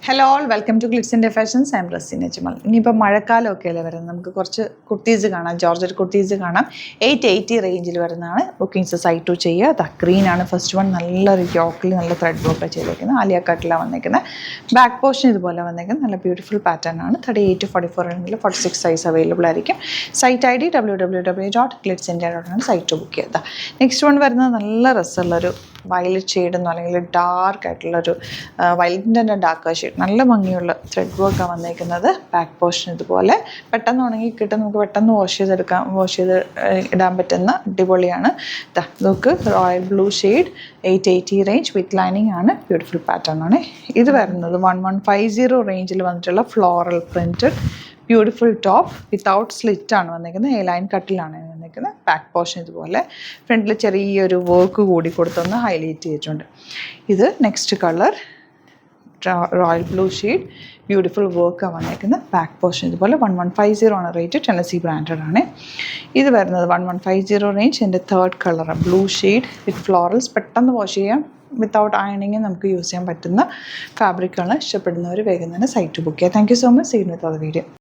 Hello all welcome to Glitz India fashions. I'm Raseena Jamal. ഇനിയിപ്പോൾ മഴക്കാലമൊക്കെ അല്ലേ വരുന്നത്, നമുക്ക് കുറച്ച് കുർത്തീസ് കാണാം, ജോർജറ്റ് കുർത്തീസ് കാണാം. 880 റേഞ്ചിൽ വരുന്നതാണ്. ബുക്കിംഗ്സ് സൈറ്റ് ടു ചെയ്യുക. ദ ഗ്രീനാണ് ഫസ്റ്റ് വൺ, നല്ലൊരു യോക്കിൽ നല്ല ത്രെഡ് വർക്ക് ചെയ്തേക്കുന്നത്, ആലിയ കട്ടിലാണ് വന്നേക്കുന്നത്. ബാക്ക് പോർഷൻ ഇതുപോലെ വന്നേക്കുന്നത്, നല്ല ബ്യൂട്ടിഫുൾ പാറ്റേൺ ആണ്. 38 to 44 ആണെങ്കിൽ 46 സൈസ് അവൈലബിൾ ആയിരിക്കും. Site ID www.glitzindia.com site to book ചെയ്താൽ. നെക്സ്റ്റ് വൺ വരുന്നത് നല്ല രസമുള്ളൊരു വയലറ്റ് ഷെയ്ഡെന്നോ അല്ലെങ്കിൽ ഡാർക്ക് ആയിട്ടുള്ളൊരു വയലറ്റിൻ്റെ തന്നെ ഡാർക്ക് ഷെയ്ഡ്, നല്ല ഭംഗിയുള്ള ത്രെഡ് വർക്കാണ് വന്നേക്കുന്നത്. ബാക്ക് പോർഷൻ ഇതുപോലെ പെട്ടെന്ന് ഉണങ്ങി കിട്ടും, നമുക്ക് പെട്ടെന്ന് വാഷ് ചെയ്ത് ഇടാൻ പറ്റുന്ന അടിപൊളിയാണ്. നമുക്ക് royal blue shade 880 range with lining ആണ്. ബ്യൂട്ടിഫുൾ പാറ്റേൺ ആണ്. ഇത് വരുന്നത് 1150 റേഞ്ചിൽ വന്നിട്ടുള്ള floral printed beautiful top without slit ആണ് വന്നിരിക്കുന്നത്. എ ലൈൻ കട്ടിലാണ് വന്നിരിക്കുന്നത്. ബാക്ക് പോർഷൻ ഇതുപോലെ ഫ്രണ്ടിൽ ചെറിയൊരു വർക്ക് കൂടി കൊടുത്തൊന്ന് ഹൈലൈറ്റ് ചെയ്തിട്ടുണ്ട്. ഇത് next colour royal blue shade, beautiful വർക്കാണ് വന്നിരിക്കുന്നത്. ബാക്ക് പോർഷൻ ഇതുപോലെ 1150 ആണ് റേറ്റ്. ടെന്നസി ബ്രാൻഡഡ് ആണ്. ഇത് വരുന്നത് 1150 റേഞ്ച്. എൻ്റെ third colour blue shade with florals, പെട്ടെന്ന് വാഷ് ചെയ്യാം, വിത്തൗട്ട് അയണിങ് നമുക്ക് യൂസ് ചെയ്യാൻ പറ്റുന്ന ഫാബ്രിക്കാണ്. ഇഷ്ടപ്പെടുന്നവർ വേഗം തന്നെ സൈറ്റ് ബുക്ക് ചെയ്യുക. Thank you so much. Seen with other video.